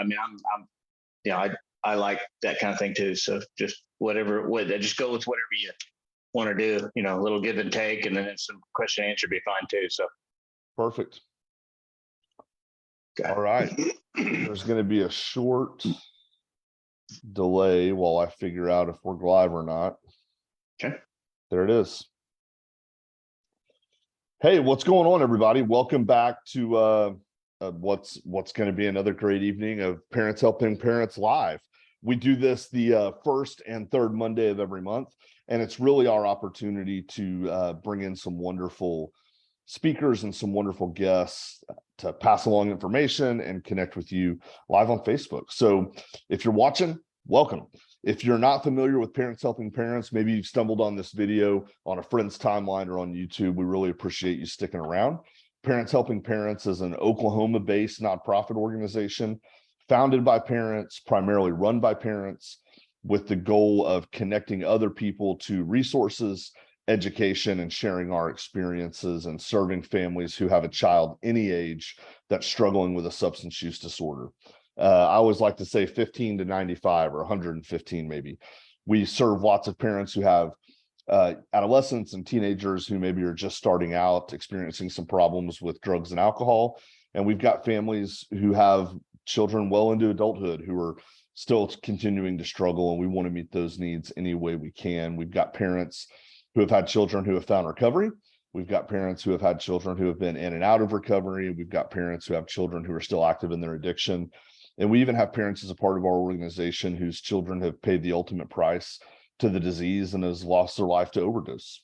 I mean, I like that kind of thing too. So just just go with whatever you want to do, a little give and take, and then some question and answer be fine too. So. Perfect. Okay. All right. There's going to be a short delay while I figure out if we're live or not. Okay. There it is. Hey, what's going on, everybody? Welcome back to what's going to be another great evening of Parents Helping Parents Live. We do this the first and third Monday of every month, and it's really our opportunity to bring in some wonderful speakers and some wonderful guests to pass along information and connect with you live on Facebook. So if you're watching, welcome. If you're not familiar with Parents Helping Parents, maybe you've stumbled on this video on a friend's timeline or on YouTube, we really appreciate you sticking around. Parents Helping Parents is an Oklahoma-based nonprofit organization founded by parents, primarily run by parents, with the goal of connecting other people to resources, education, and sharing our experiences and serving families who have a child any age that's struggling with a substance use disorder. I always like to say 15 to 95 or 115 maybe. We serve lots of parents who have adolescents and teenagers who maybe are just starting out, experiencing some problems with drugs and alcohol. And we've got families who have children well into adulthood who are still continuing to struggle, and we want to meet those needs any way we can. We've got parents who have had children who have found recovery. We've got parents who have had children who have been in and out of recovery. We've got parents who have children who are still active in their addiction. And we even have parents as a part of our organization whose children have paid the ultimate price to the disease and has lost their life to overdose.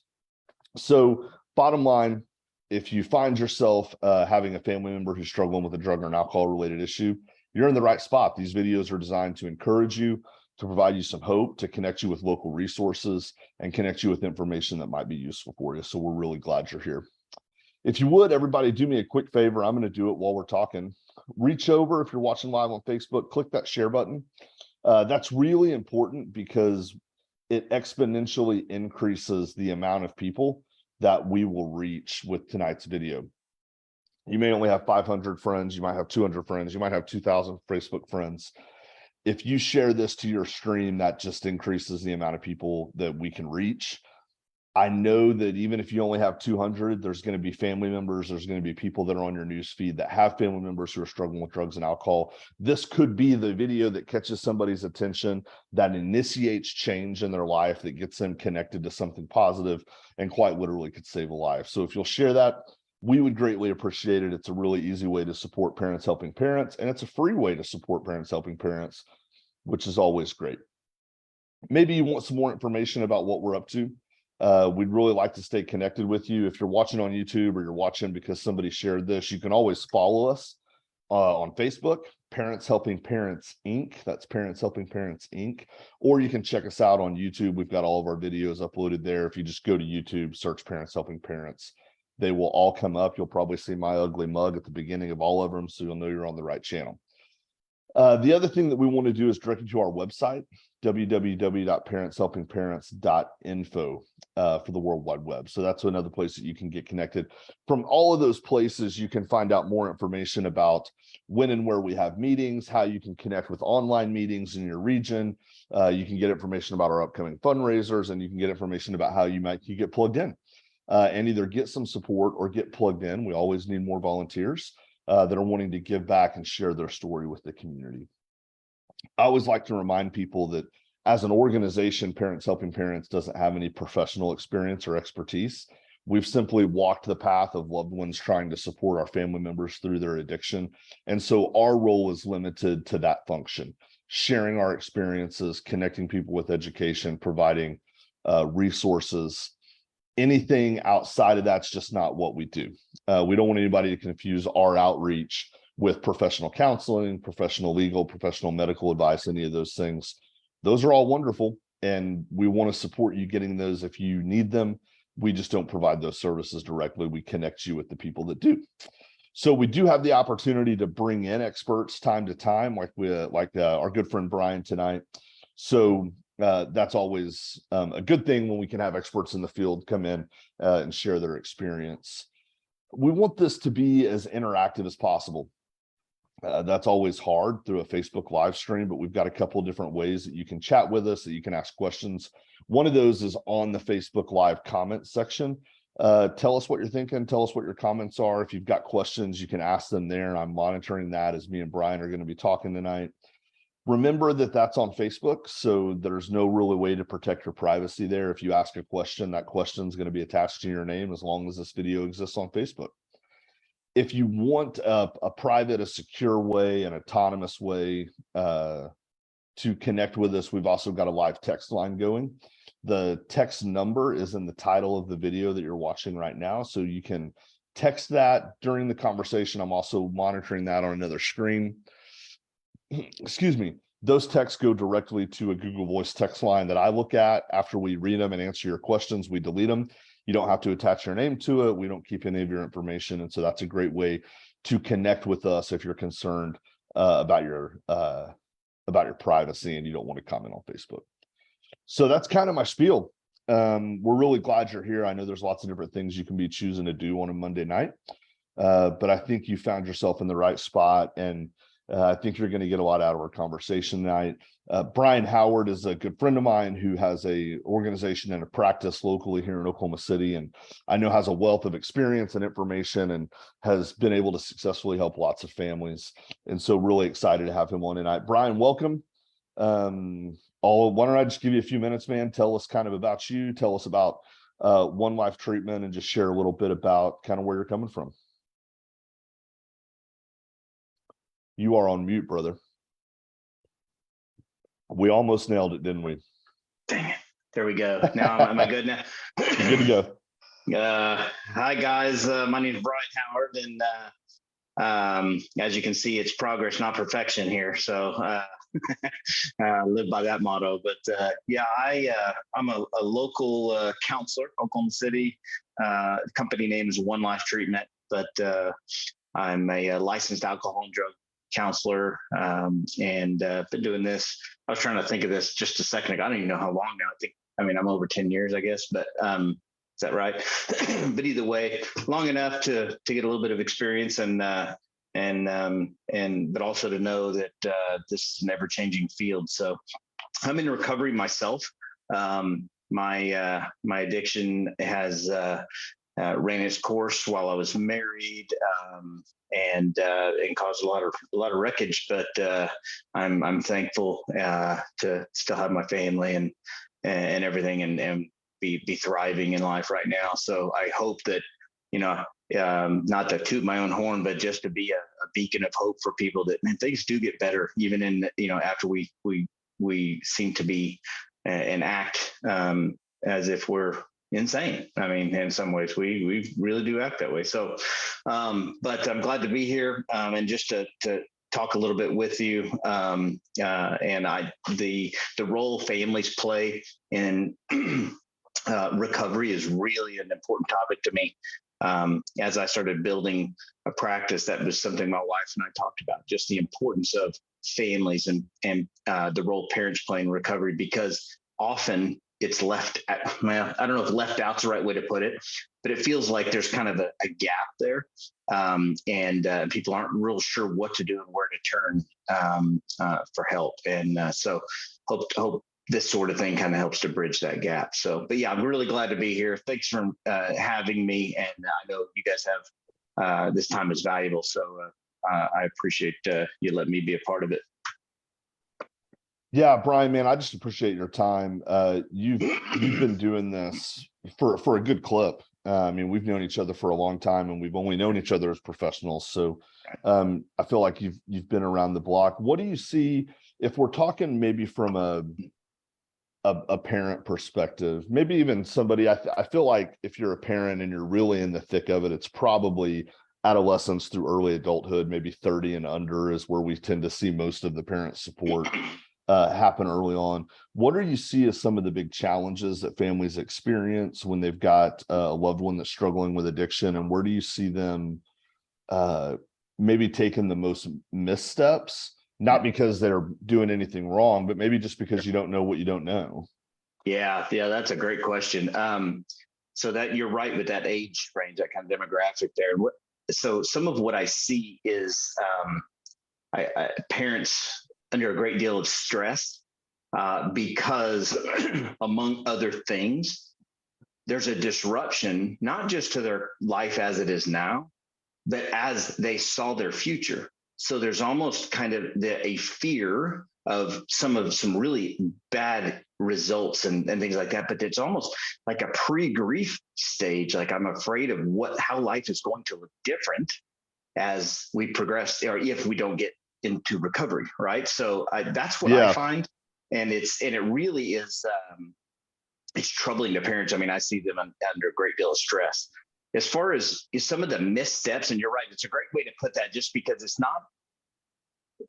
So bottom line, if you find yourself having a family member who's struggling with a drug or an alcohol related issue, you're in the right spot. These videos are designed to encourage you, to provide you some hope, to connect you with local resources, and connect you with information that might be useful for you. So we're really glad you're here. If you would, everybody, do me a quick favor. I'm going to do it while we're talking. Reach over, if you're watching live on Facebook, click that share button. That's really important because it exponentially increases the amount of people that we will reach with tonight's video. You may only have 500 friends, you might have 200 friends, you might have 2,000 Facebook friends. If you share this to your stream, that just increases the amount of people that we can reach. I know that even if you only have 200, there's going to be family members, there's going to be people that are on your news feed that have family members who are struggling with drugs and alcohol. This could be the video that catches somebody's attention, that initiates change in their life, that gets them connected to something positive, and quite literally could save a life. So if you'll share that, we would greatly appreciate it. It's a really easy way to support Parents Helping Parents, and it's a free way to support Parents Helping Parents, which is always great. Maybe you want some more information about what we're up to. We'd really like to stay connected with you. If you're watching on YouTube or you're watching because somebody shared this, you can always follow us on Facebook, Parents Helping Parents Inc. That's Parents Helping Parents Inc. Or you can check us out on YouTube. We've got all of our videos uploaded there. If you just go to YouTube, search Parents Helping Parents, they will all come up. You'll probably see my ugly mug at the beginning of all of them, so you'll know you're on the right channel. The other thing that we want to do is direct you to our website, www.parentshelpingparents.info for the World Wide Web. So that's another place that you can get connected. From all of those places, you can find out more information about when and where we have meetings, how you can connect with online meetings in your region. You can get information about our upcoming fundraisers, and you can get information about how you get plugged in and either get some support or get plugged in. We always need more volunteers that are wanting to give back and share their story with the community. I always like to remind people that as an organization, Parents Helping Parents doesn't have any professional experience or expertise. We've simply walked the path of loved ones trying to support our family members through their addiction. And so our role is limited to that function, sharing our experiences, connecting people with education, providing resources. Anything outside of that's just not what we do. We don't want anybody to confuse our outreach with professional counseling, professional legal, professional medical advice, any of those things. Those are all wonderful, and we want to support you getting those if you need them. We just don't provide those services directly. We connect you with the people that do. So we do have the opportunity to bring in experts time to time, like our good friend Brian tonight. So that's always a good thing when we can have experts in the field come in and share their experience. We want this to be as interactive as possible. That's always hard through a Facebook live stream, but we've got a couple of different ways that you can chat with us, that you can ask questions. One of those is on the Facebook live comment section. Tell us what you're thinking. Tell us what your comments are. If you've got questions, you can ask them there. And I'm monitoring that as me and Brian are going to be talking tonight. Remember that that's on Facebook, so there's no really way to protect your privacy there. If you ask a question, that question is going to be attached to your name as long as this video exists on Facebook. If you want a private, a secure way, an autonomous way to connect with us, we've also got a live text line going. The text number is in the title of the video that you're watching right now, so you can text that during the conversation. I'm also monitoring that on another screen. Excuse me. Those texts go directly to a Google Voice text line that I look at. After we read them and answer your questions, we delete them. You don't have to attach your name to it. We don't keep any of your information. And so that's a great way to connect with us if you're concerned about your privacy and you don't want to comment on Facebook. So that's kind of my spiel. We're really glad you're here. I know there's lots of different things you can be choosing to do on a Monday night, but I think you found yourself in the right spot, and I think you're going to get a lot out of our conversation tonight. Brian Howard is a good friend of mine who has a organization and a practice locally here in Oklahoma City, and I know has a wealth of experience and information and has been able to successfully help lots of families. And so really excited to have him on tonight. Brian, welcome. Why don't I just give you a few minutes, man? Tell us kind of about you. Tell us about One Life Treatment, and just share a little bit about kind of where you're coming from. You are on mute, brother. We almost nailed it, didn't we? Dang it. There we go. Now, am I good now? Good to go. Hi, guys. My name is Brian Howard, and as you can see, it's progress, not perfection here. So live by that motto. But yeah, I'm a local counselor, Oklahoma City. Company name is One Life Treatment, but I'm a licensed alcohol and drug counselor, and been doing this. I was trying to think of this just a second ago. I don't even know how long now. I'm over 10 years, I guess, but is that right? But either way, long enough to get a little bit of experience, and but also to know that this is an ever-changing field. So I'm in recovery myself. My addiction has ran its course while I was married, and caused a lot of wreckage. But I'm thankful to still have my family and everything, and be thriving in life right now. So I hope that, not to toot my own horn, but just to be a beacon of hope for people, that, man, things do get better, even in, after we seem to be and act as if we're insane. I mean, in some ways we really do act that way. So but I'm glad to be here, and just to talk a little bit with you, and the role families play in recovery is really an important topic to me. As I started building a practice, that was something my wife and I talked about, just the importance of families and the role parents play in recovery, because often it's left at, well, I don't know if left out's the right way to put it, but it feels like there's kind of a gap there, and people aren't real sure what to do and where to turn for help. And so hope this sort of thing kind of helps to bridge that gap. So, but yeah, I'm really glad to be here. Thanks for having me. And I know you guys have, this time is valuable. So I appreciate you letting me be a part of it. Yeah, Brian, man, I just appreciate your time. You've been doing this for a good clip. I mean, we've known each other for a long time, and we've only known each other as professionals. So I feel like you've been around the block. What do you see, if we're talking maybe from a parent perspective, maybe even somebody, I feel like if you're a parent and you're really in the thick of it, it's probably adolescence through early adulthood, maybe 30 and under is where we tend to see most of the parent support happen early on. What do you see as some of the big challenges that families experience when they've got a loved one that's struggling with addiction, and where do you see them maybe taking the most missteps? Not because they're doing anything wrong, but maybe just because you don't know what you don't know. Yeah, that's a great question. So that you're right with that age range, that kind of demographic there. So some of what I see is parents under a great deal of stress because, among other things, there's a disruption, not just to their life as it is now, but as they saw their future. So there's almost kind of a fear of some really bad results and things like that. But it's almost like a pre-grief stage. Like I'm afraid of how life is going to look different as we progress, or if we don't get into recovery, right? So that's what I find, and it really is. It's troubling to parents. I mean, I see them under a great deal of stress. As far as some of the missteps, and you're right, it's a great way to put that, just because it's not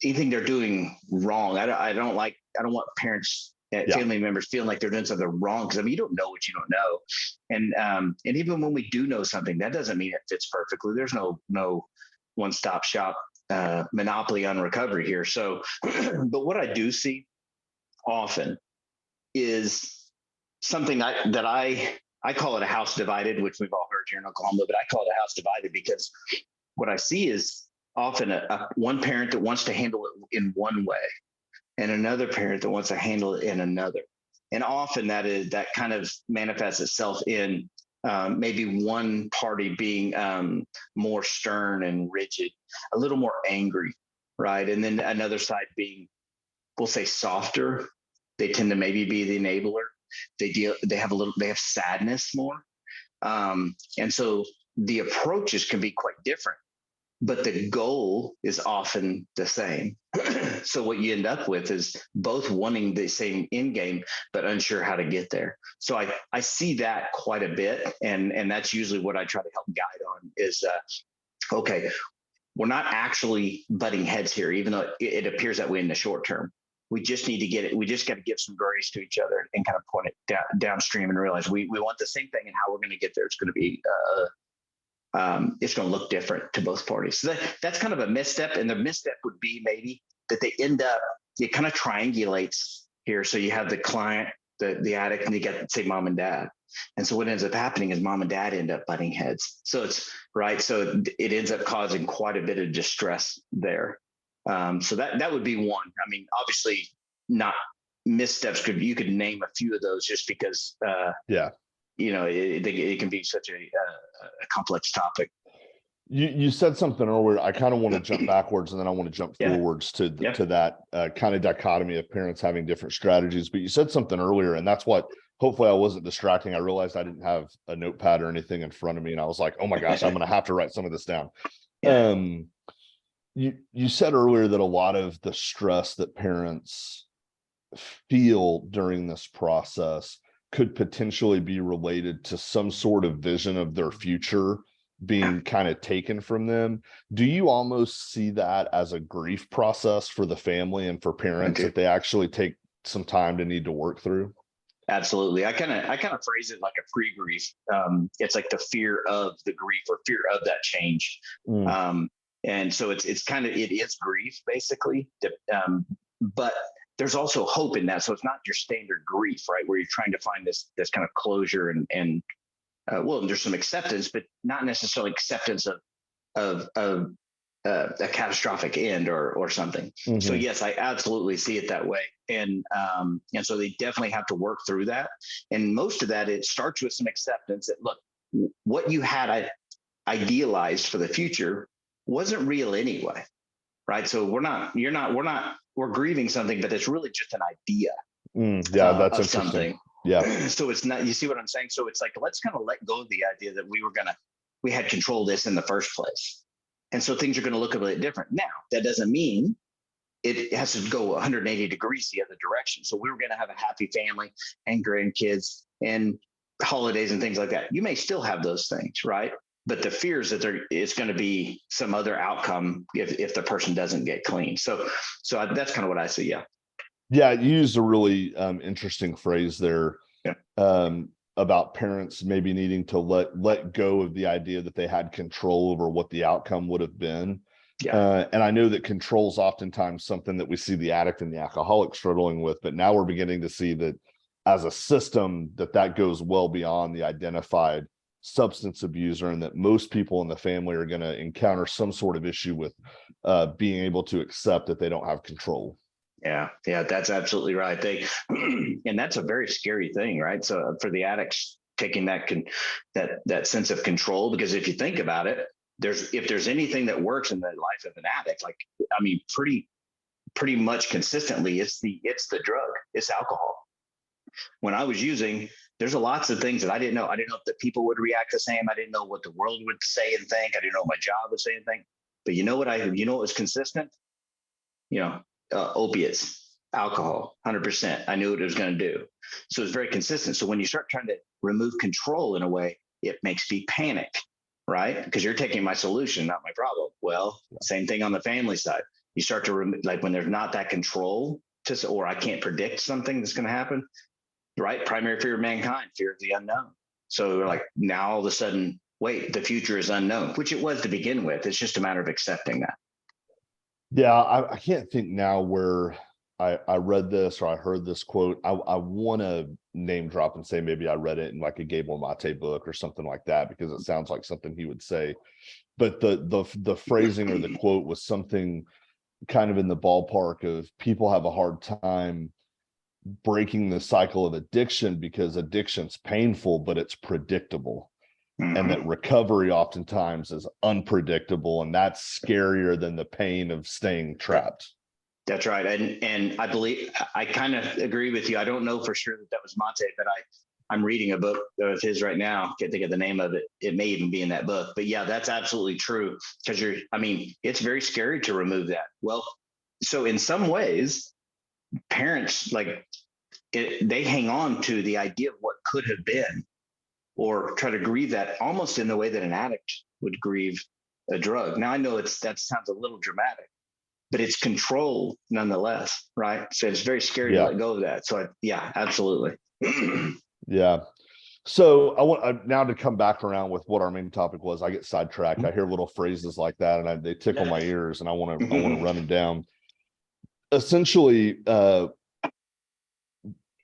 anything they're doing wrong. I don't want parents, family members feeling like they're doing something wrong, because I mean, you don't know what you don't know, and even when we do know something, that doesn't mean it fits perfectly. There's no one-stop shop monopoly on recovery here. So, but what I do see often is something that I call it a house divided, which we've all heard here in Oklahoma, but I call it a house divided because what I see is often one parent that wants to handle it in one way and another parent that wants to handle it in another. And often that kind of manifests itself in maybe one party being more stern and rigid, a little more angry, right? And then another side being, we'll say, softer. They tend to maybe be the enabler. They have sadness more. And so the approaches can be quite different, but the goal is often the same. So what you end up with is both wanting the same end game, but unsure how to get there. So I see that quite a bit. And that's usually what I try to help guide on is, okay, we're not actually butting heads here, even though it appears that way in the short term. We just need to get it. We just got to give some grace to each other and kind of point it downstream and realize we want the same thing, and how we're going to get there. It's going to be, it's going to look different to both parties. So that's kind of a misstep. And the misstep would be maybe that they end up, it kind of triangulates here. So you have the client, the addict, and you get, say, mom and dad. And so what ends up happening is mom and dad end up butting heads. So it's right. So it ends up causing quite a bit of distress there. So that would be one. I mean, obviously not missteps. You could name a few of those just because, it can be such a complex topic. You said something earlier. I kind of want to jump backwards, and then I want to jump forwards to that kind of dichotomy of parents having different strategies. But you said something earlier, and that's what, hopefully I wasn't distracting. I realized I didn't have a notepad or anything in front of me, and I was like, oh my gosh, I'm going to have to write some of this down. Yeah. You said earlier that a lot of the stress that parents feel during this process could potentially be related to some sort of vision of their future being kind of taken from them. Do you almost see that as a grief process for the family and for parents that they actually take some time to need to work through? Absolutely. I kind of phrase it like a pre-grief. It's like the fear of the grief or fear of that change. And so it is grief basically, but there's also hope in that. So it's not your standard grief, right? Where you're trying to find this kind of closure and there's some acceptance, but not necessarily acceptance of a catastrophic end or something. Mm-hmm. So yes, I absolutely see it that way. And so they definitely have to work through that. And most of that, it starts with some acceptance that, look, what you had idealized for the future wasn't real anyway, right? So we're grieving something, but it's really just an idea. That's of something. Yeah. So it's not, you see what I'm saying? So it's like, let's kind of let go of the idea that we had control of this in the first place. And so things are going to look a bit different. Now, that doesn't mean it has to go 180 degrees the other direction. So we were going to have a happy family and grandkids and holidays and things like that. You may still have those things, right? But the fear is that it's going to be some other outcome if the person doesn't get clean. So that's kind of what I see. Yeah. Yeah, you used a really interesting phrase there about parents maybe needing to let go of the idea that they had control over what the outcome would have been. Yeah. And I know that control is oftentimes something that we see the addict and the alcoholic struggling with, but now we're beginning to see that as a system that goes well beyond the identified substance abuser, and that most people in the family are going to encounter some sort of issue with being able to accept that they don't have control. Yeah, that's absolutely right. And that's a very scary thing, right? So for the addicts, taking that sense of control, because if you think about it, if there's anything that works in the life of an addict, like, I mean, pretty much consistently, it's the drug, it's alcohol. When I was using, there's lots of things that I didn't know. I didn't know if the people would react the same. I didn't know what the world would say and think. I didn't know what my job would say and think. But you know what was consistent? Opiates, alcohol, 100%. I knew what it was going to do. So it's very consistent. So when you start trying to remove control in a way, it makes me panic, right? Because you're taking my solution, not my problem. Well, same thing on the family side. You start to like when there's not that control, or I can't predict something that's going to happen, right? Primary fear of mankind, fear of the unknown. So we're like, now all of a sudden, wait, the future is unknown, which it was to begin with. It's just a matter of accepting that. Yeah, I can't think now where I read this or I heard this quote. I want to name drop and say maybe I read it in like a Gabor Mate book or something like that, because it sounds like something he would say. But the phrasing or the quote was something kind of in the ballpark of people have a hard time breaking the cycle of addiction because addiction's painful, but it's predictable. And that recovery oftentimes is unpredictable, and that's scarier than the pain of staying trapped. That's right. And I believe, I kind of agree with you. I don't know for sure that was Mate, but I'm reading a book of his right now. Can't think of the name of it. It may even be in that book. But yeah, that's absolutely true. Because it's very scary to remove that. Well, so in some ways, parents, they hang on to the idea of what could have been, or try to grieve that almost in the way that an addict would grieve a drug. Now I know that sounds a little dramatic, but it's control nonetheless, right? So it's very scary to let go of that. So yeah, absolutely. Yeah. So I want now to come back around with what our main topic was. I get sidetracked. I hear little phrases like that, and they tickle my ears, and I want to run them down. Essentially, Brian,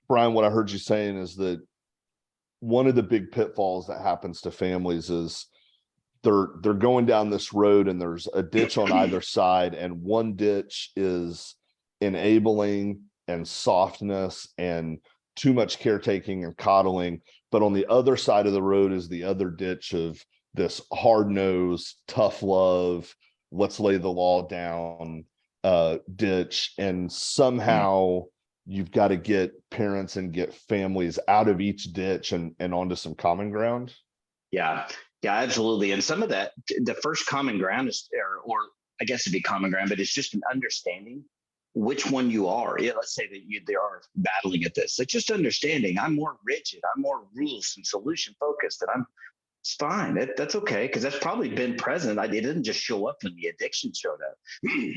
what I heard you saying is that one of the big pitfalls that happens to families is they're going down this road and there's a ditch on either side, and one ditch is enabling and softness and too much caretaking and coddling, but on the other side of the road is the other ditch of this hard-nosed, tough love, let's lay the law down ditch. And somehow you've got to get parents and get families out of each ditch and onto some common ground. Yeah, absolutely. And some of that, the first common ground is, or I guess it'd be common ground, but it's just an understanding which one you are. Yeah, let's say that they are battling at this. Like just understanding, I'm more rigid, I'm more rules and solution focused, and it's fine. That's okay, because that's probably been present. It didn't just show up when the addiction showed up.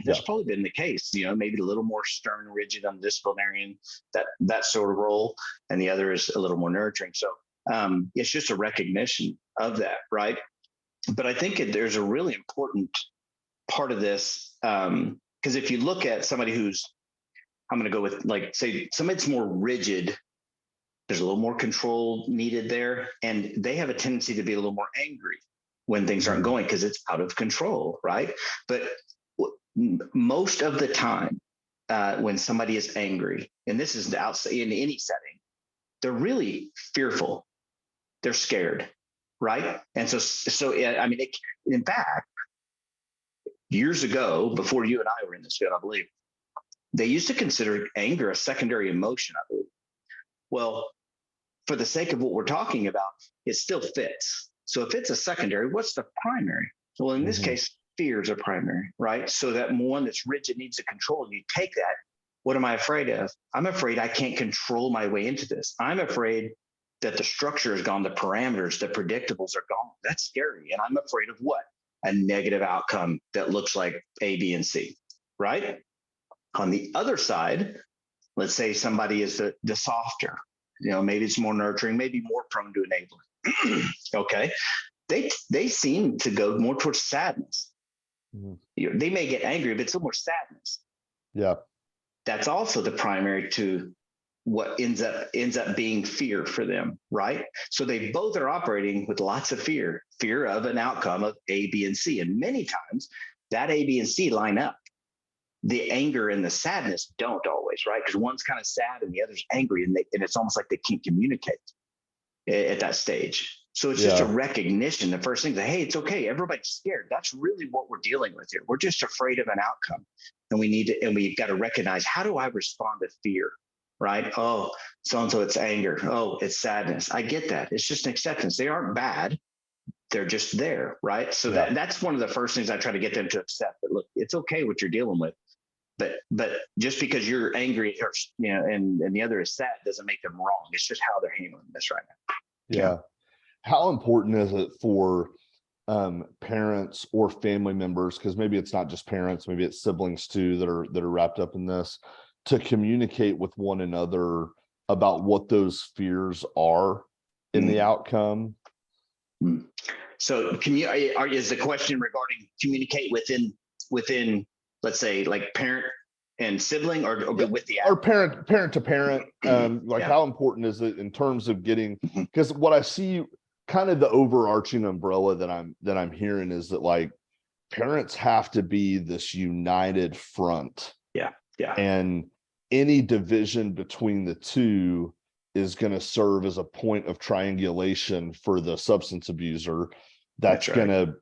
That's probably been the case. Maybe a little more stern, rigid on disciplinarian, that sort of role, and the other is a little more nurturing. So it's just a recognition of that, right? But I think there's a really important part of this, because if you look at somebody I'm going to go with, like, say somebody that's more rigid, there's a little more control needed there, and they have a tendency to be a little more angry when things aren't going because it's out of control, right? But most of the time, when somebody is angry, and this is outside in any setting, they're really fearful. They're scared, right? And so in fact, years ago, before you and I were in this field, I believe, they used to consider anger a secondary emotion, I believe. Well, for the sake of what we're talking about, it still fits. So if it's a secondary, what's the primary? Well, in this case, fears are primary, right? So that one that's rigid needs a control. And you take that. What am I afraid of? I'm afraid I can't control my way into this. I'm afraid that the structure is gone, the parameters, the predictables are gone. That's scary. And I'm afraid of what? A negative outcome that looks like A, B, and C, right? On the other side, let's say somebody is the softer, maybe it's more nurturing, maybe more prone to enabling. Okay. They seem to go more towards sadness. They may get angry, but it's still more sadness. Yeah. That's also the primary to what ends up being fear for them, right? So they both are operating with lots of fear of an outcome of A, B, and C. And many times that A, B, and C line up. The anger and the sadness don't always, right? Because one's kind of sad and the other's angry, and it's almost like they can't communicate at that stage. So it's just a Yeah. recognition. The first thing that, hey, it's okay. Everybody's scared. That's really what we're dealing with here. We're just afraid of an outcome. And we've got to recognize, how do I respond to fear? Right? Oh, so-and-so, it's anger. Oh, it's sadness. I get that. It's just an acceptance. They aren't bad. They're just there. Right. So Yeah. that's one of the first things I try to get them to accept, that look, it's okay what you're dealing with. But just because you're angry, or and the other is sad, doesn't make them wrong. It's just how they're handling this right now. Yeah. How important is it for parents or family members, because maybe it's not just parents, maybe it's siblings too that are wrapped up in this, to communicate with one another about what those fears are in the outcome? So is the question regarding communicate within, let's say, like parent and sibling, or with the or parent to parent, like how important is it in terms of getting, because what I see, kind of the overarching umbrella that I'm hearing is that, like, parents have to be this united front. Yeah. And any division between the two is going to serve as a point of triangulation for the substance abuser. That's going to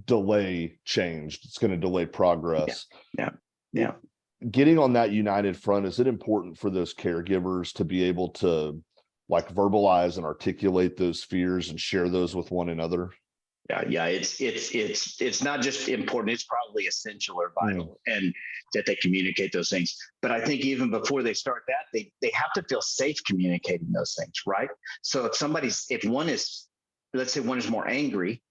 delay change. It's going to delay progress. Yeah. Getting on that united front, is it important for those caregivers to be able to, like, verbalize and articulate those fears and share those with one another? Yeah. It's not just important, it's probably essential or vital, and that they communicate those things. But I think even before they start that, they have to feel safe communicating those things, right? So if one is, let's say one is more angry,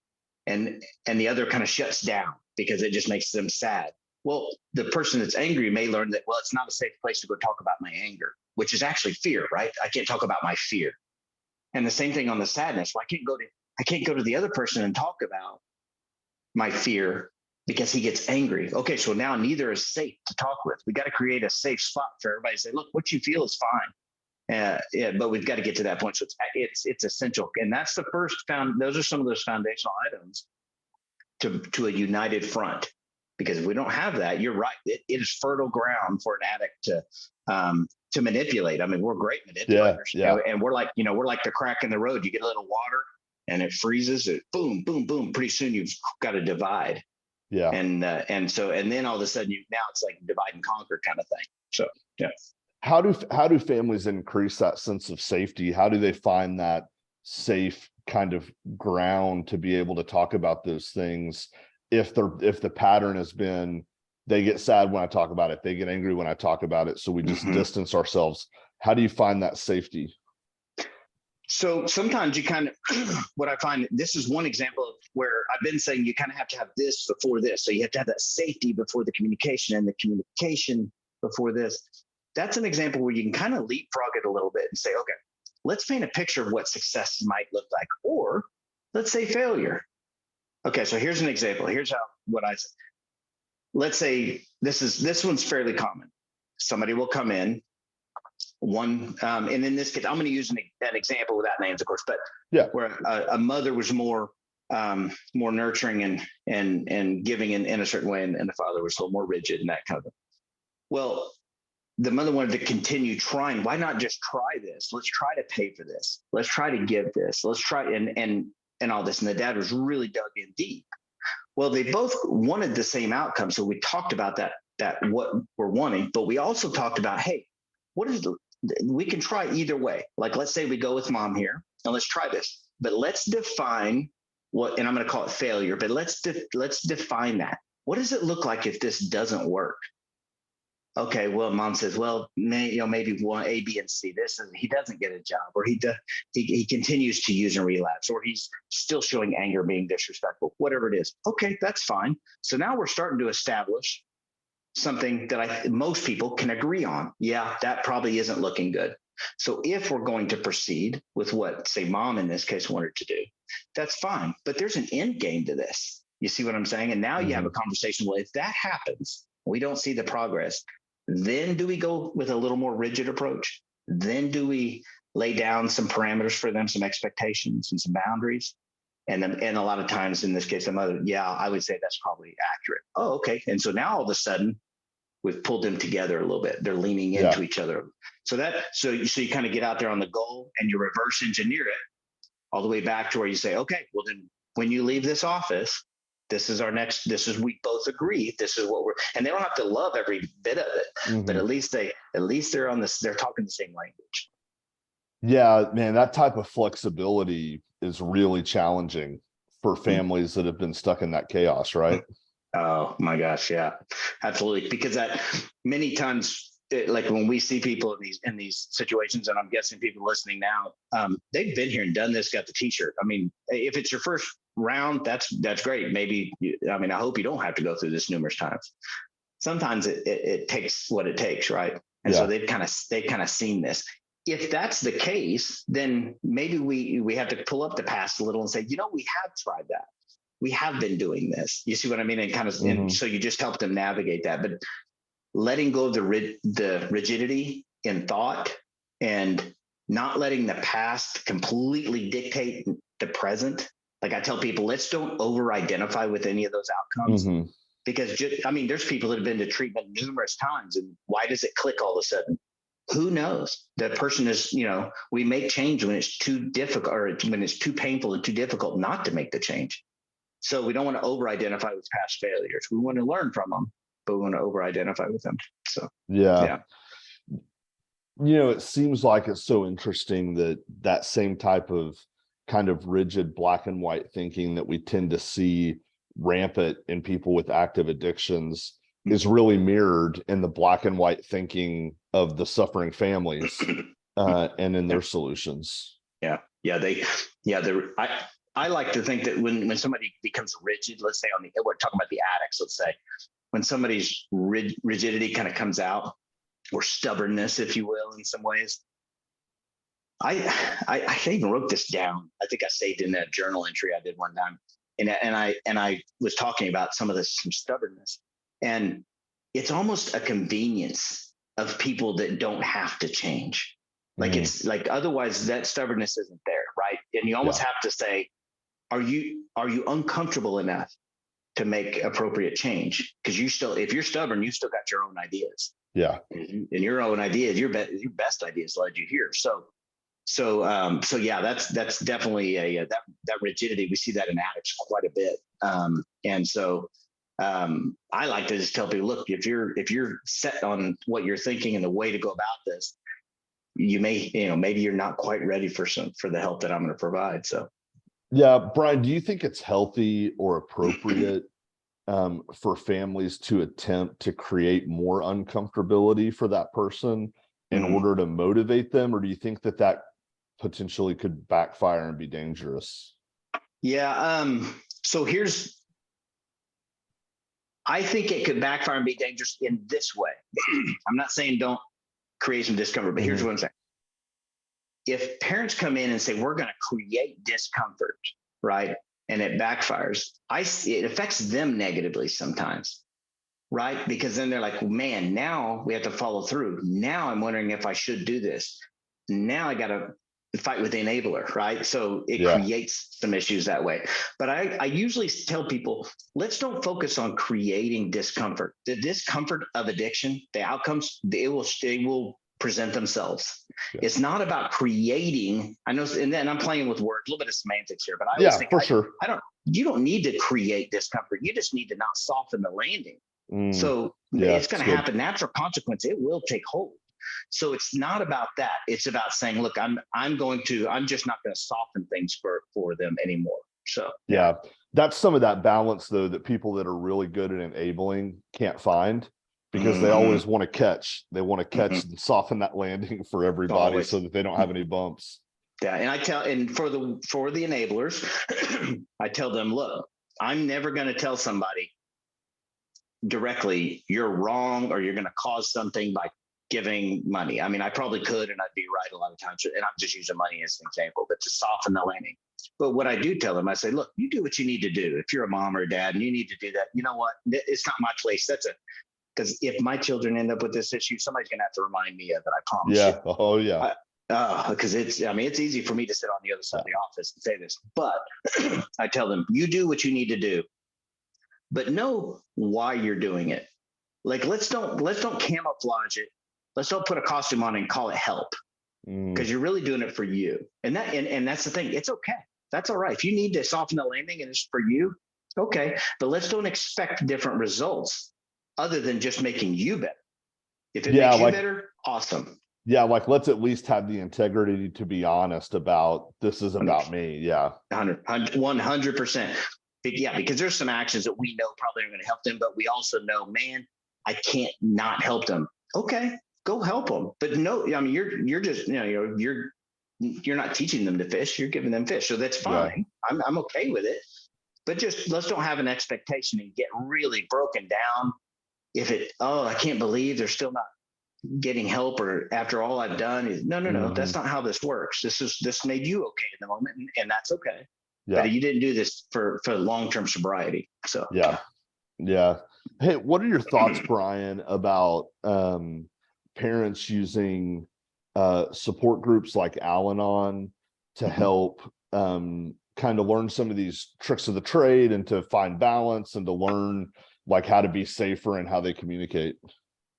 and the other kind of shuts down because it just makes them sad. Well, the person that's angry may learn that, well, it's not a safe place to go talk about my anger, which is actually fear, right? I can't talk about my fear. And the same thing on the sadness. Well, I can't go to the other person and talk about my fear because he gets angry. Okay, so now neither is safe to talk with. We got to create a safe spot for everybody to say, look, what you feel is fine. But we've got to get to that point. So it's essential. And that's the first those are some of those foundational items to a united front. Because if we don't have that, you're right. It is fertile ground for an addict to manipulate. I mean, we're great manipulators. Yeah. And we're like the crack in the road. You get a little water and it freezes it. Boom, boom, boom. Pretty soon you've got a divide. Yeah. And then all of a sudden now it's like divide and conquer kind of thing. So yeah. How do families increase that sense of safety? How do they find that safe kind of ground to be able to talk about those things? If the pattern has been, they get sad when I talk about it, they get angry when I talk about it, so we just distance ourselves. How do you find that safety? So sometimes you kind of, what I find, this is one example of where I've been saying you kind of have to have this before this. So you have to have that safety before the communication, and the communication before this. That's an example where you can kind of leapfrog it a little bit and say, okay, let's paint a picture of what success might look like, or let's say failure. Okay, so here's an example. Here's what I said. Let's say this one's fairly common. Somebody will come in, and in this case, I'm going to use an example without names, of course, but where a mother was more nurturing and giving in a certain way, and the father was a little more rigid and that kind of thing. Well, the mother wanted to continue trying. Why not just try this? Let's try to pay for this. Let's try to give this. Let's try and all this. And the dad was really dug in deep. Well, they both wanted the same outcome. So we talked about that what we're wanting, but we also talked about, hey, we can try either way. Like, let's say we go with mom here and let's try this, but let's define and I'm going to call it failure, but let's define that. What does it look like if this doesn't work? Okay, well, mom says, well, maybe one A, B, and C. He doesn't get a job, or he continues to use and relapse, or he's still showing anger, being disrespectful, whatever it is. Okay, that's fine. So now we're starting to establish something that most people can agree on. Yeah, that probably isn't looking good. So if we're going to proceed with what, say, mom in this case wanted to do, that's fine. But there's an end game to this. You see what I'm saying? And now you have a conversation. Well, if that happens, we don't see the progress. Then do we go with a little more rigid approach? Then do we lay down some parameters for them, some expectations and some boundaries? And a lot of times in this case, the mother, yeah, I would say that's probably accurate. Oh, okay. And so now all of a sudden we've pulled them together a little bit. They're leaning Yeah. into each other. So you kind of get out there on the goal and you reverse engineer it all the way back to where you say, okay, well then when you leave this office, this is we both agree, this is what and they don't have to love every bit of it, but at least they're they're talking the same language. Yeah, man, that type of flexibility is really challenging for families that have been stuck in that chaos, right? Oh my gosh, yeah, absolutely. Because that many times, like when we see people in these situations, and I'm guessing people listening now, they've been here and done this, got the T-shirt. I mean, if it's your first round, that's great. Maybe I hope you don't have to go through this numerous times. Sometimes it takes what it takes, right? And so they've kind of seen this. If that's the case, then maybe we have to pull up the past a little and say, we have tried that. We have been doing this. You see what I mean? And kind of, and so you just help them navigate that. But letting go of the rigidity in thought and not letting the past completely dictate the present. Like I tell people, let's don't over-identify with any of those outcomes. Because there's people that have been to treatment numerous times, and why does it click all of a sudden? Who knows? That person is, we make change when it's too difficult or when it's too painful and too difficult not to make the change. So we don't want to over-identify with past failures. We want to learn from them, but we want to over-identify with them. So yeah. It seems like it's so interesting that same type of kind of rigid black and white thinking that we tend to see rampant in people with active addictions is really mirrored in the black and white thinking of the suffering families and in their solutions. I like to think that when somebody becomes rigid, let's say we're talking about the addicts, let's say, when somebody's rigidity kind of comes out, or stubbornness, if you will, in some ways. I even wrote this down. I think I saved in that journal entry I did one time. And I was talking about some stubbornness. And it's almost a convenience of people that don't have to change. Like it's like, otherwise that stubbornness isn't there, right? And you almost have to say, are you uncomfortable enough to make appropriate change? Because if you're stubborn, you still got your own ideas. Yeah. And your own ideas, your best ideas led you here. So yeah, that's definitely that rigidity. We see that in addicts quite a bit. And so I like to just tell people, look, if you're set on what you're thinking and the way to go about this, you may, maybe you're not quite ready for the help that I'm going to provide. So. Yeah. Brian, do you think it's healthy or appropriate for families to attempt to create more uncomfortability for that person in order to motivate them? Or do you think that potentially could backfire and be dangerous? Yeah. So I think it could backfire and be dangerous in this way. I'm not saying don't create some discomfort, but here's what I'm saying. If parents come in and say, we're going to create discomfort, right? And it backfires, it affects them negatively sometimes, right? Because then they're like, man, now we have to follow through. Now I'm wondering if I should do this. Now I got to fight with the enabler, right? So it creates some issues that way. But I usually tell people, let's don't focus on creating discomfort. The discomfort of addiction, the outcomes, they will present themselves. It's not about creating. I know, and then I'm playing with words, a little bit of semantics here, but I always think, for sure. You don't need to create discomfort. You just need to not soften the landing. So it's going to happen. Natural consequence. It will take hold. So it's not about that. It's about saying, look, I'm just not going to soften things for them anymore. So that's some of that balance though that people that are really good at enabling can't find, because they always want to catch. They want to catch and soften that landing for everybody so that they don't have any bumps. Yeah, and for the enablers, I tell them, look, I'm never going to tell somebody directly you're wrong or you're going to cause something by giving money. I mean, I probably could, and I'd be right a lot of times, and I'm just using money as an example, but to soften the landing. But what I do tell them, I say, look, you do what you need to do. If you're a mom or a dad and you need to do that, you know what? It's not my place. because if my children end up with this issue, somebody's going to have to remind me of it. I promise Yeah. you. Oh yeah. Because it's easy for me to sit on the other side of the office and say this, but I tell them, you do what you need to do, but know why you're doing it. Like, let's don't camouflage it. Let's don't put a costume on and call it help, because you're really doing it for you. And that's the thing. It's okay. That's all right. If you need to soften the landing and it's for you, okay. But let's don't expect different results other than just making you better. If it makes you better, awesome. Yeah, like let's at least have the integrity to be honest about this is about me. Yeah. 100%. Yeah, because there's some actions that we know probably are going to help them, but we also know, man, I can't not help them. Okay, go help them. But no, I mean, you're just, you're not teaching them to fish. You're giving them fish. So that's fine. Yeah. I'm okay with it. But just let's don't have an expectation and get really broken down. I can't believe they're still not getting help, or after all I've done is no, that's not how this works. This made you okay in the moment, and that's okay. Yeah. But you didn't do this for long-term sobriety. So yeah. Hey, what are your thoughts, Brian, about parents using support groups like Al-Anon to help kind of learn some of these tricks of the trade and to find balance and to learn like how to be safer and how they communicate?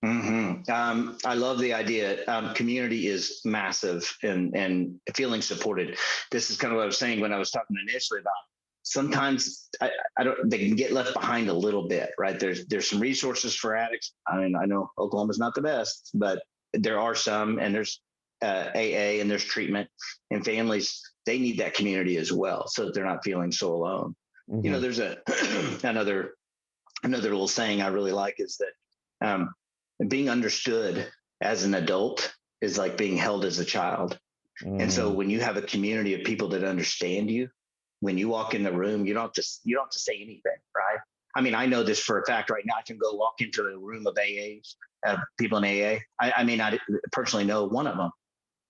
I love the idea. Community is massive, and feeling supported. This is kind of what I was saying when I was talking initially about sometimes they can get left behind a little bit, right? There's some resources for addicts. I mean, I know Oklahoma's not the best, but there are some, and there's AA, and there's treatment, and families, they need that community as well, so that they're not feeling so alone. There's another little saying I really like is that being understood as an adult is like being held as a child. And so when you have a community of people that understand you, when you walk in the room, you don't have to say anything, right? I mean, I know this for a fact right now. I can go walk into a room of AAs, people in AA. I may not personally know one of them,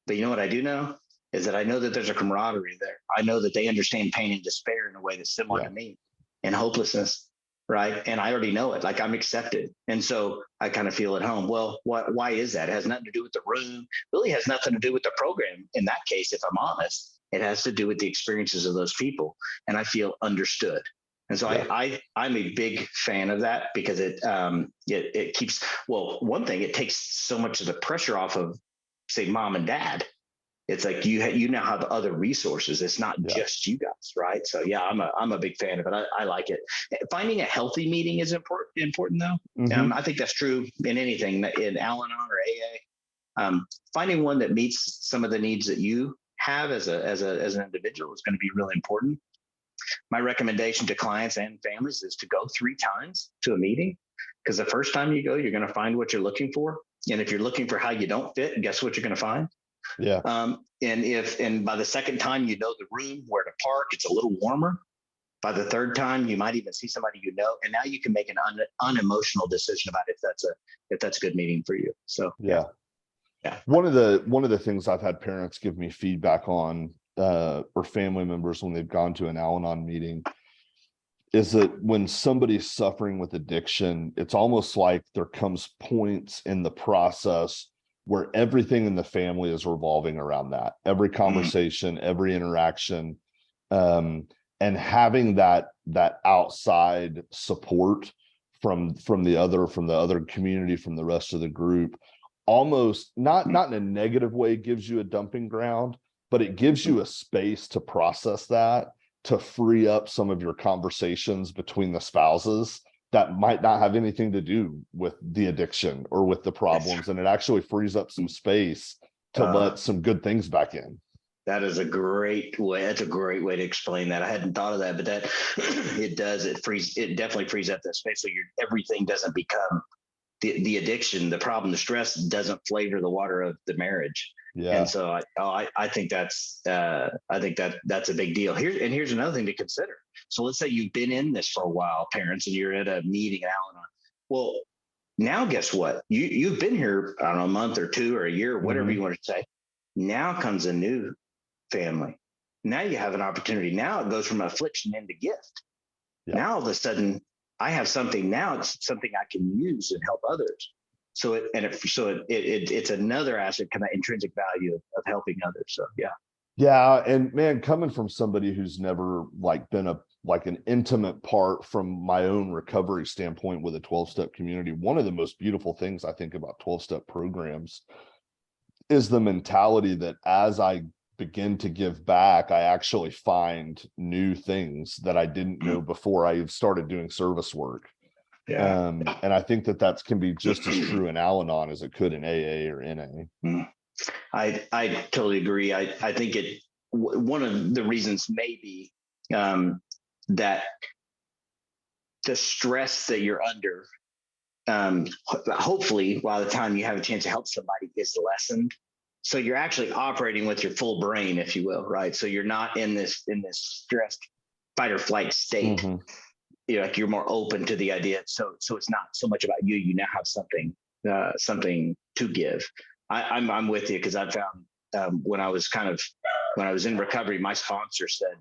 but you know what I do know is that I know that there's a camaraderie there. I know that they understand pain and despair in a way that's similar to me, and hopelessness. Right. And I already know it, like I'm accepted. And so I kind of feel at home. Well, why is that? It has nothing to do with the room, really has nothing to do with the program. In that case, if I'm honest, it has to do with the experiences of those people. And I feel understood. And so I'm a big fan of that, because it keeps, one thing, it takes so much of the pressure off of, say, mom and dad. It's like you now have other resources. It's not just you guys, right? So I'm a big fan of it. I like it. Finding a healthy meeting is important though. I think that's true in anything, in Al-Anon or AA. Finding one that meets some of the needs that you have as an individual is going to be really important. My recommendation to clients and families is to go 3 times to a meeting, because the first time you go, you're going to find what you're looking for. And if you're looking for how you don't fit, guess what you're going to find? Yeah. And by the second time, you know the room, where to park, it's a little warmer. By the third time, you might even see somebody and now you can make an unemotional decision about if that's a good meeting for you. So yeah. One of the things I've had parents give me feedback on, or family members when they've gone to an Al-Anon meeting, is that when somebody's suffering with addiction, it's almost like there comes points in the process where everything in the family is revolving around that. Every conversation, every interaction, and having that outside support from the other community, from the rest of the group, almost not in a negative way, gives you a dumping ground, but it gives you a space to process that, to free up some of your conversations between the spouses that might not have anything to do with the addiction or with the problems. And it actually frees up some space to let some good things back in. That is a great way. That's a great way to explain that. I hadn't thought of that, but that it does. It definitely frees up that space. So everything doesn't become the addiction, the problem, the stress doesn't flavor the water of the marriage. Yeah. And so I think that's a big deal. Here's another thing to consider. So let's say you've been in this for a while, parents, and you're at a meeting at Al-Anon. Well, now guess what? You've been here, I don't know, a month or 2 or a year, whatever you want to say. Now comes a new family. Now you have an opportunity. Now it goes from affliction into gift. Yeah. Now all of a sudden, I have something now. It's something I can use and help others. So it's another asset, kind of intrinsic value of helping others. So yeah. Yeah, and man, coming from somebody who's never like been an intimate part from my own recovery standpoint with a 12-step community, one of the most beautiful things I think about 12-step programs is the mentality that as I begin to give back, I actually find new things that I didn't know before I started doing service work. Yeah. And I think that can be just as true in Al-Anon as it could in AA or NA. I totally agree. I think one of the reasons maybe that the stress that you're under, hopefully by the time you have a chance to help somebody, is lessened. So you're actually operating with your full brain, if you will, right? So you're not in this stressed fight or flight state. Mm-hmm. You're more open to the idea. So it's not so much about you. You now have something to give. I'm with you, because I found when I was in recovery, my sponsor said,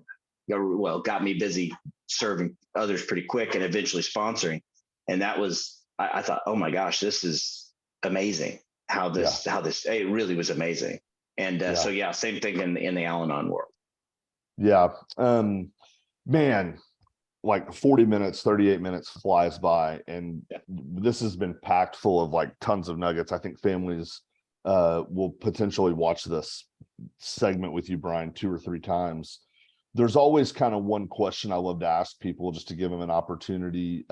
got me busy serving others pretty quick and eventually sponsoring. And that was, I thought, oh my gosh, this is amazing. How this, it really was amazing. And so, yeah, same thing in the Al-Anon world. Yeah. Man, like 40 minutes, 38 minutes flies by, and this has been packed full of like tons of nuggets. I think families will potentially watch this segment with you, Brian, 2 or 3 times. There's always kind of one question I love to ask people, just to give them an opportunity,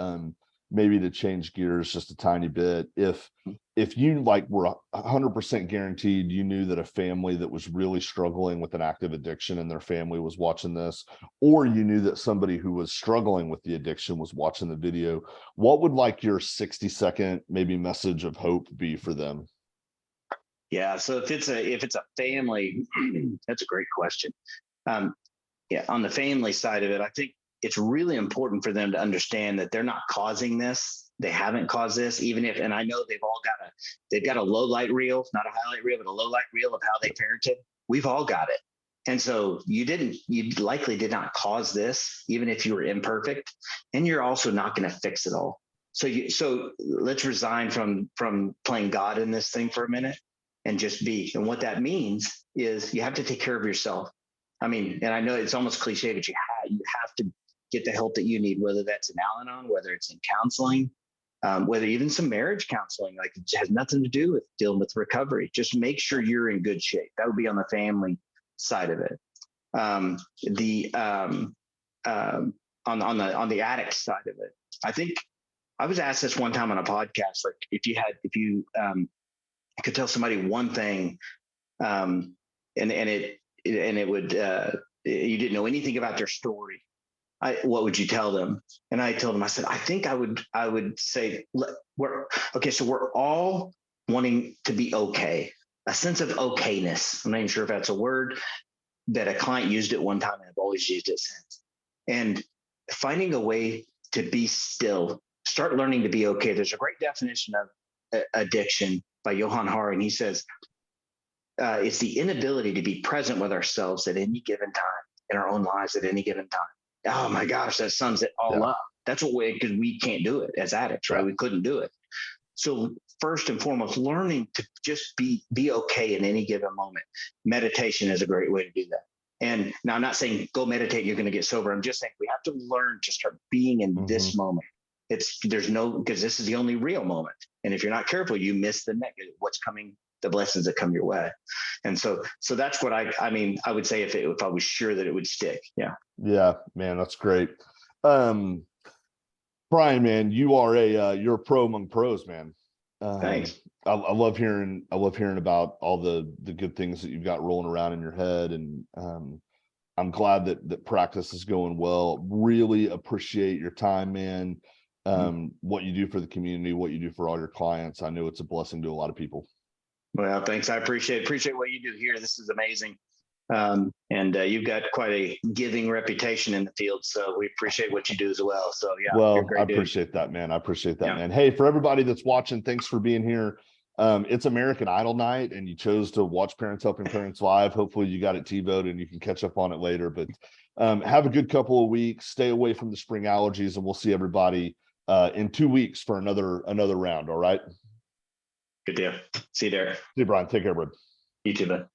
maybe to change gears just a tiny bit. If you like were 100% guaranteed you knew that a family that was really struggling with an active addiction and their family was watching this, or you knew that somebody who was struggling with the addiction was watching the video, what would like your 60-second maybe message of hope be for them? Yeah. So if it's a family, that's a great question. Yeah, on the family side of it, I think it's really important for them to understand that they're not causing this. They haven't caused this, even if, and I know they've got a low light reel, not a highlight reel, but a low light reel of how they parented. We've all got it. And so you likely did not cause this, even if you were imperfect, and you're also not going to fix it all. So let's resign from playing God in this thing for a minute and just be. And what that means is you have to take care of yourself. I mean, and I know it's almost cliche, but you have to get the help that you need, whether that's in Al-Anon, whether it's in counseling, whether even some marriage counseling. Like, it has nothing to do with dealing with recovery. Just make sure you're in good shape. That would be on the family side of it. On the addict side of it, I think I was asked this one time on a podcast, like if you could tell somebody one thing, and it would, you didn't know anything about their story, what would you tell them? And I told them, I said, I think I would say, so we're all wanting to be okay, a sense of okayness. I'm not even sure if that's a word that a client used it one time, and I've always used it since. And finding a way to be still, start learning to be okay. There's a great definition of addiction by Johann Hari, and he says, it's the inability to be present with ourselves at any given time in our own lives at any given time. Oh my gosh, that sums it all up. That's because we can't do it as addicts, right? We couldn't do it. So first and foremost, learning to just be okay in any given moment. Meditation is a great way to do that. And now I'm not saying go meditate, you're going to get sober. I'm just saying we have to learn to start being in this moment. Because this is the only real moment. And if you're not careful, you miss the negative, what's coming, the blessings that come your way. And so that's what I would say if I was sure that it would stick. Yeah. Yeah, man, that's great. Brian, man, you're a pro among pros, man. Thanks. I love hearing about all the good things that you've got rolling around in your head. And I'm glad that practice is going well. Really appreciate your time, man. What you do for the community, what you do for all your clients. I know it's a blessing to a lot of people. Well, thanks. I appreciate what you do here. This is amazing. And you've got quite a giving reputation in the field. So we appreciate what you do as well. So yeah. Well, I appreciate that, man. I appreciate that, man. Hey, for everybody that's watching, thanks for being here. It's American Idol night, and you chose to watch Parents Helping Parents Live. Hopefully you got it TiVoed and you can catch up on it later. But have a good couple of weeks. Stay away from the spring allergies, and we'll see everybody in 2 weeks for another round. All right. Good deal. See you there. See you, Brian. Take care, bud. You too, bud.